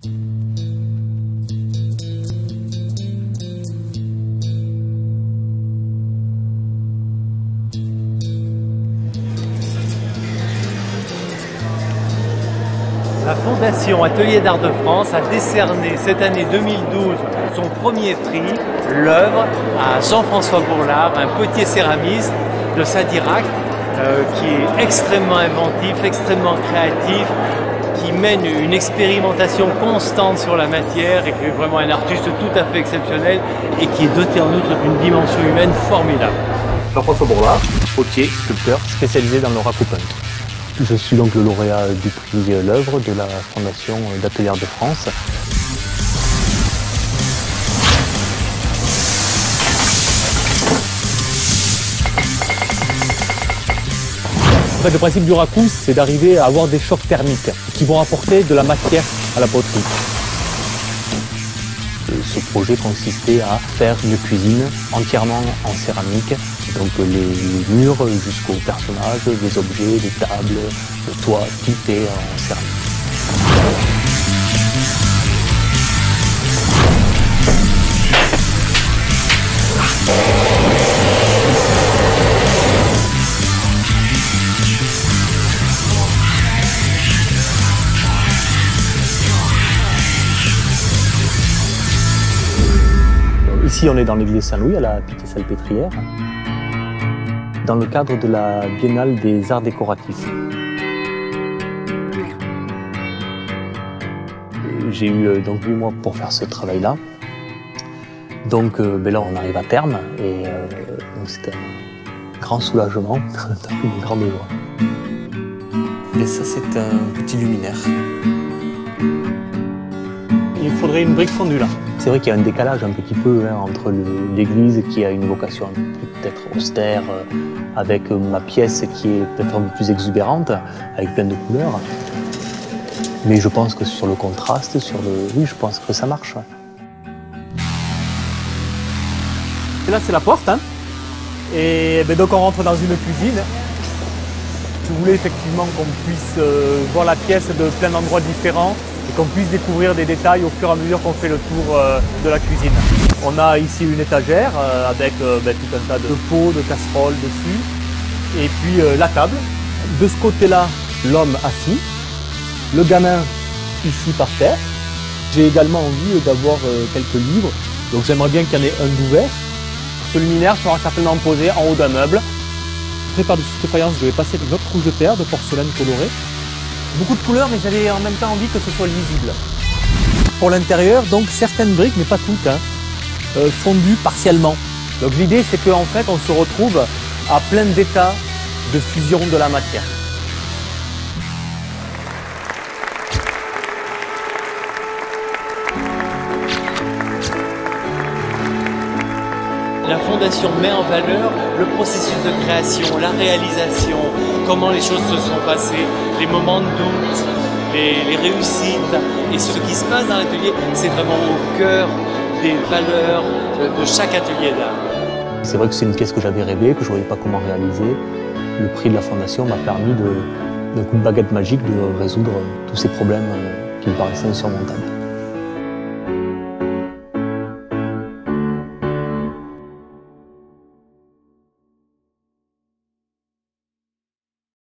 La Fondation Atelier d'Art de France a décerné cette année 2012 son premier prix, l'œuvre, à Jean-François Bourlard, un potier céramiste de Sadirac, qui est extrêmement inventif, extrêmement créatif, qui mène une expérimentation constante sur la matière et qui est vraiment un artiste tout à fait exceptionnel et qui est doté en outre d'une dimension humaine formidable. Jean-François Bourlard, potier, sculpteur, spécialisé dans le racoupent. Je suis donc le lauréat du prix L'œuvre de la Fondation d'Atelier d'Art de France. En fait, le principe du racoup, c'est d'arriver à avoir des chocs thermiques qui vont apporter de la matière à la poterie. Ce projet consistait à faire une cuisine entièrement en céramique, donc les murs jusqu'aux personnages, les objets, les tables, le toit, tout est en céramique. Ici, on est dans l'église Saint-Louis, à la Pitié-Salpêtrière, dans le cadre de la Biennale des Arts décoratifs. J'ai eu donc 8 mois pour faire ce travail-là. Donc là, on arrive à terme et c'est un grand soulagement, une grande joie. Et ça, c'est un petit luminaire. Il faudrait une brique fondue là. C'est vrai qu'il y a un décalage un petit peu entre l'église qui a une vocation peut-être austère, avec ma pièce qui est peut-être un peu plus exubérante, avec plein de couleurs. Mais je pense que sur le contraste, oui, je pense que ça marche. Et là, c'est la porte. Et donc on rentre dans une cuisine. Je voulais effectivement qu'on puisse voir la pièce de plein d'endroits différents et qu'on puisse découvrir des détails au fur et à mesure qu'on fait le tour de la cuisine. On a ici une étagère avec tout un tas de pots, de casseroles dessus. Et puis la table. De ce côté-là, l'homme assis, le gamin ici par terre. J'ai également envie d'avoir quelques livres, donc j'aimerais bien qu'il y en ait un d'ouvert. Ce luminaire sera certainement posé en haut d'un meuble. Après, par-dessus cette faïence, je vais passer une autre couche de terre de porcelaine colorée. Beaucoup de couleurs, mais j'avais en même temps envie que ce soit lisible. Pour l'intérieur, donc certaines briques, mais pas toutes, fondues partiellement. Donc l'idée, c'est qu'en fait, on se retrouve à plein d'états de fusion de la matière. La Fondation met en valeur le processus de création, la réalisation, comment les choses se sont passées, les moments de doute, les réussites. Et ce qui se passe dans l'atelier, c'est vraiment au cœur des valeurs de chaque atelier d'art. C'est vrai que c'est une pièce que j'avais rêvée, que je ne voyais pas comment réaliser. Le prix de la Fondation m'a permis d'un coup de baguette magique de résoudre tous ces problèmes qui me paraissaient insurmontables.